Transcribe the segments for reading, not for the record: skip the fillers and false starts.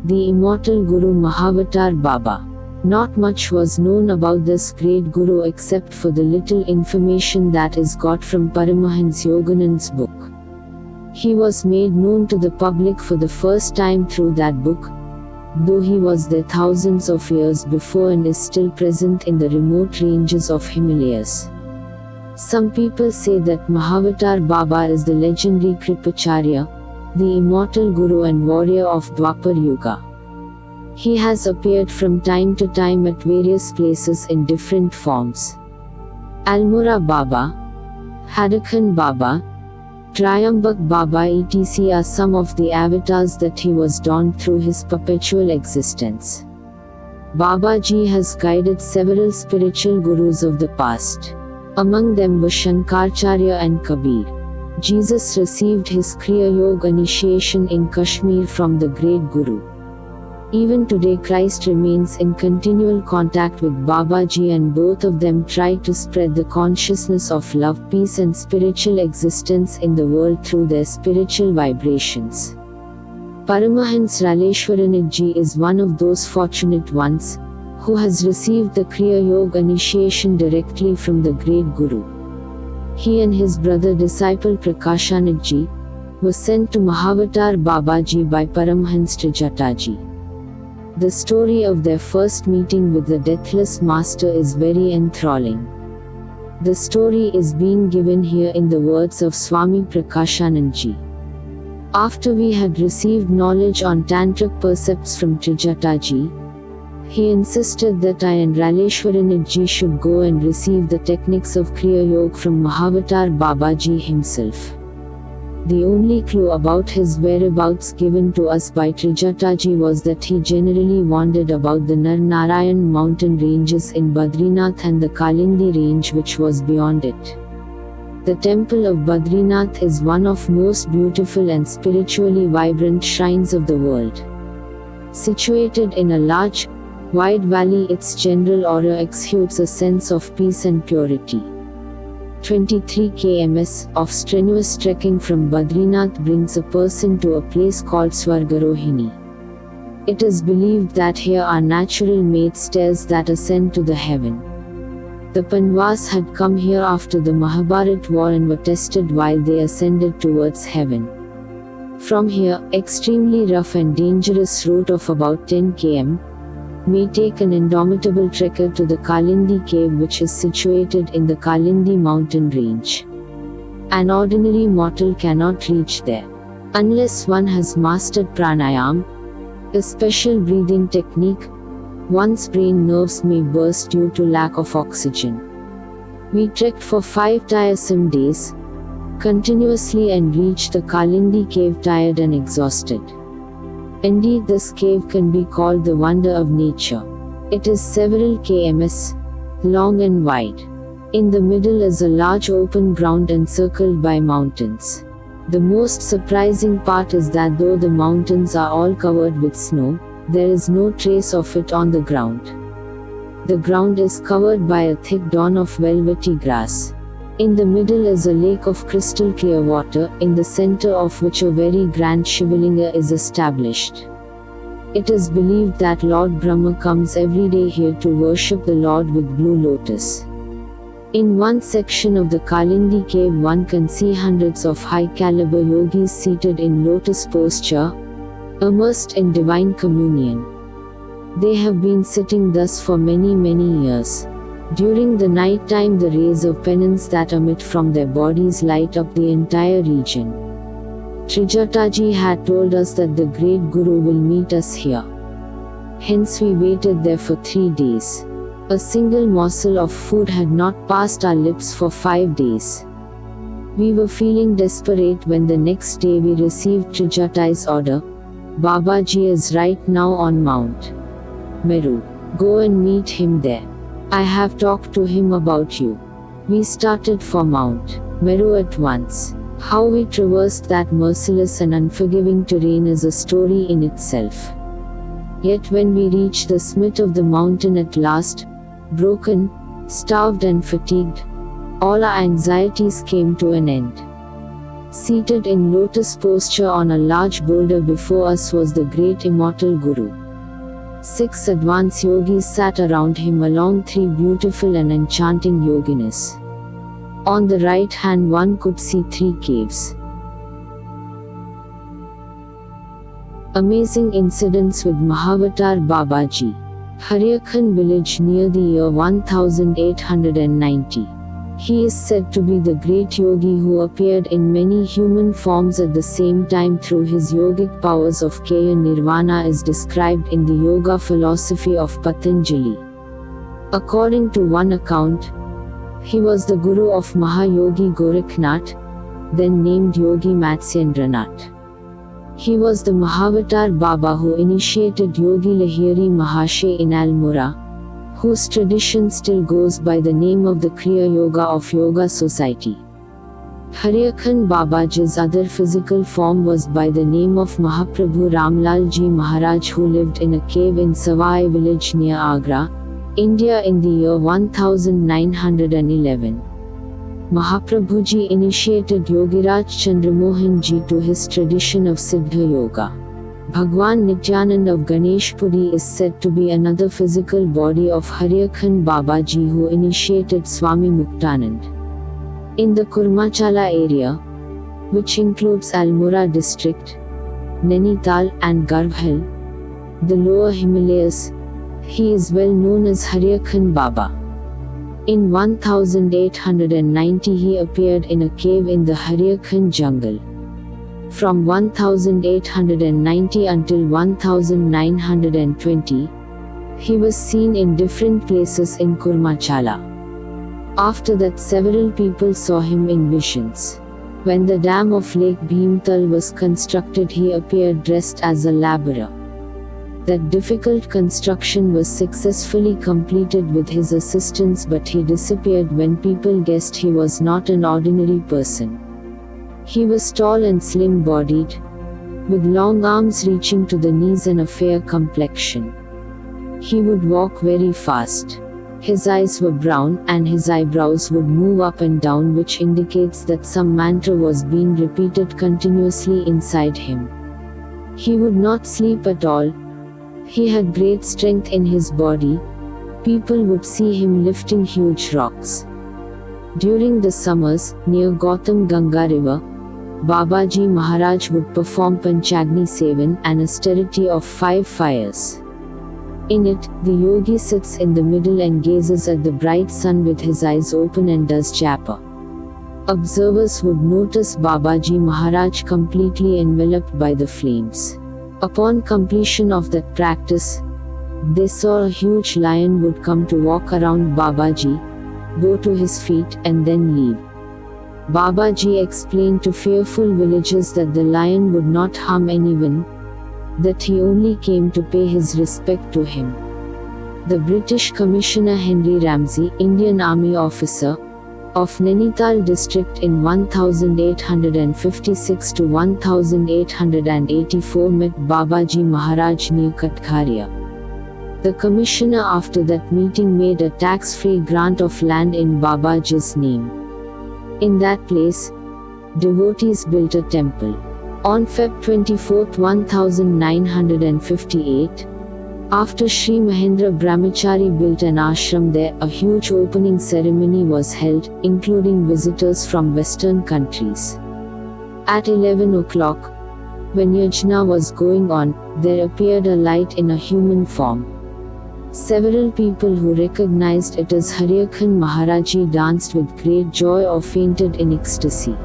the immortal Guru Mahavatar Baba. Not much was known about this great Guru except for the little information that is got from Paramahans Yoganand's book. He was made known to the public for the first time through that book, though he was there thousands of years before and is still present in the remote ranges of Himalayas. Some people say that Mahavatar Baba is the legendary Kripacharya, the immortal Guru and warrior of Dwapar Yuga. He has appeared from time to time at various places in different forms. Almora Baba, Hadakhan Baba, Triambak Baba etc. are some of the avatars that he was donned through his perpetual existence. Babaji has guided several spiritual gurus of the past. Among them were Shankaracharya and Kabir. Jesus received his Kriya Yoga initiation in Kashmir from the great Guru. Even today Christ remains in continual contact with Babaji, and both of them try to spread the consciousness of love, peace and spiritual existence in the world through their spiritual vibrations. Paramahans Raleshwaranidji is one of those fortunate ones who has received the Kriya Yoga initiation directly from the great Guru. He and his brother disciple Prakashanidji were sent to Mahavatar Babaji by Paramahans Trijataji. The story of their first meeting with the deathless master is very enthralling. The story is being given here in the words of Swami Prakashanandji. After we had received knowledge on tantric percepts from Trijataji, he insisted that I and Raleshwaranidji should go and receive the techniques of Kriya Yoga from Mahavatar Babaji himself. The only clue about his whereabouts given to us by Trijataji was that he generally wandered about the Nar Narayan mountain ranges in Badrinath and the Kalindi range which was beyond it. The temple of Badrinath is one of most beautiful and spiritually vibrant shrines of the world. Situated in a large, wide valley, its general aura exudes a sense of peace and purity. 23 km of strenuous trekking from Badrinath brings a person to a place called Swargarohini. It is believed that here are natural made stairs that ascend to the heaven. The Pandavas had come here after the Mahabharat war and were tested while they ascended towards heaven. From here, extremely rough and dangerous route of about 10 km may take an indomitable trekker to the Kalindi cave, which is situated in the Kalindi mountain range. An ordinary mortal cannot reach there unless one has mastered pranayam, a special breathing technique. One's brain nerves may burst due to lack of oxygen. We trekked for 5 tiresome days continuously and reached the Kalindi cave tired and exhausted. Indeed, this cave can be called the wonder of nature. It is several kms long and wide. In the middle is a large open ground encircled by mountains. The most surprising part is that though the mountains are all covered with snow, there is no trace of it on the ground. The ground is covered by a thick dawn of velvety grass. In the middle is a lake of crystal clear water, in the center of which a very grand Shivalinga is established. It is believed that Lord Brahma comes every day here to worship the Lord with blue lotus. In one section of the Kalindi cave one can see hundreds of high-caliber yogis seated in lotus posture, immersed in divine communion. They have been sitting thus for many years. During the night time the rays of penance that emit from their bodies light up the entire region. Trijataji had told us that the great Guru will meet us here. Hence we waited there for 3 days. A single morsel of food had not passed our lips for 5 days. We were feeling desperate when the next day we received Trijataji's order. Babaji is right now on Mount Meru. Go and meet him there. I have talked to him about you. We started for Mount Meru at once. How we traversed that merciless and unforgiving terrain is a story in itself. Yet when we reached the summit of the mountain at last, broken, starved and fatigued, all our anxieties came to an end. Seated in lotus posture on a large boulder before us was the great immortal Guru. 6 advanced yogis sat around him along 3 beautiful and enchanting yoginis. On the right hand one could see 3 caves. Amazing incidents with Mahavatar Babaji. Haryakhan village near the year 1890. He is said to be the great yogi who appeared in many human forms at the same time through his yogic powers of Kaya Nirvana is described in the yoga philosophy of Patanjali. According to one account, he was the guru of Mahayogi Gorakhnath, then named Yogi Matsyendranath. He was the Mahavatar Baba who initiated Yogi Lahiri Mahashay in Almora, whose tradition still goes by the name of the Kriya Yoga of Yoga Society. Haryakhan Babaji's other physical form was by the name of Mahaprabhu Ramlal Ji Maharaj, who lived in a cave in Savai village near Agra, India in the year 1911. Mahaprabhuji initiated Yogiraj Chandramohan Ji to his tradition of Siddha Yoga. Bhagwan Nityanand of Ganeshpuri is said to be another physical body of Haryakhan Babaji who initiated Swami Muktanand. In the Kurmachala area, which includes Almora district, Nainital and Garhwal, the lower Himalayas, he is well known as Haryakhan Baba. In 1890 he appeared in a cave in the Haryakhan jungle. From 1890 until 1920, he was seen in different places in Kurmachala. After that several people saw him in visions. When the dam of Lake Bhimtal was constructed, he appeared dressed as a laborer. That difficult construction was successfully completed with his assistance, but he disappeared when people guessed he was not an ordinary person. He was tall and slim-bodied, with long arms reaching to the knees and a fair complexion. He would walk very fast. His eyes were brown and his eyebrows would move up and down, which indicates that some mantra was being repeated continuously inside him. He would not sleep at all. He had great strength in his body. People would see him lifting huge rocks. During the summers, near Gautam Ganga river, Babaji Maharaj would perform Panchagni Sevan, an austerity of 5 fires. In it, the yogi sits in the middle and gazes at the bright sun with his eyes open and does japa. Observers would notice Babaji Maharaj completely enveloped by the flames. Upon completion of that practice, they saw a huge lion would come to walk around Babaji, go to his feet and then leave. Babaji explained to fearful villagers that the lion would not harm anyone, that he only came to pay his respect to him. The British Commissioner Henry Ramsay, Indian Army officer, of Nainital district in 1856 to 1884 met Babaji Maharaj near Katgharia. The commissioner after that meeting made a tax-free grant of land in Babaji's name. In that place, devotees built a temple. On Feb 24, 1958, after Sri Mahendra Brahmachari built an ashram there, a huge opening ceremony was held, including visitors from Western countries. At 11 o'clock, when yajna was going on, there appeared a light in a human form. Several people who recognized it as Haryakhan Maharaji danced with great joy or fainted in ecstasy.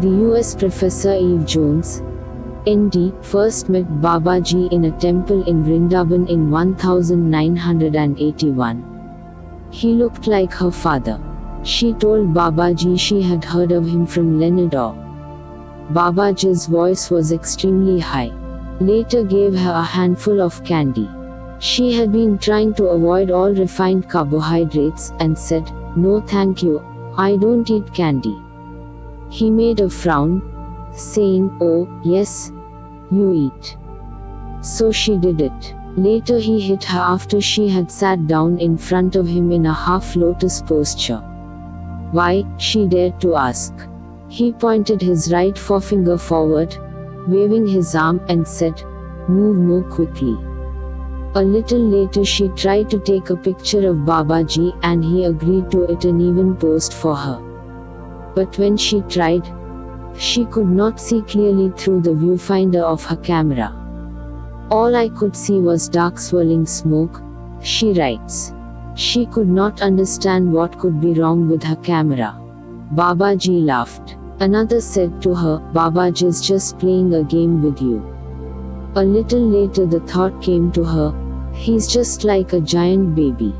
The US professor Eve Jones, ND, first met Babaji in a temple in Vrindavan in 1981. He looked like her father. She told Babaji she had heard of him from Leonard Orr. Babaji's voice was extremely high. Later gave her a handful of candy. She had been trying to avoid all refined carbohydrates and said, "No thank you, I don't eat candy." He made a frown, saying, "Oh, yes, you eat." So she did it. Later he hit her after she had sat down in front of him in a half lotus posture. Why, she dared to ask. He pointed his right forefinger forward, waving his arm, and said, "Move more quickly." A little later she tried to take a picture of Babaji and he agreed to it and even posed for her. But when she tried, she could not see clearly through the viewfinder of her camera. "All I could see was dark swirling smoke," she writes. She could not understand what could be wrong with her camera. Babaji laughed. Another said to her, "Babaji's just playing a game with you." A little later the thought came to her, "He's just like a giant baby."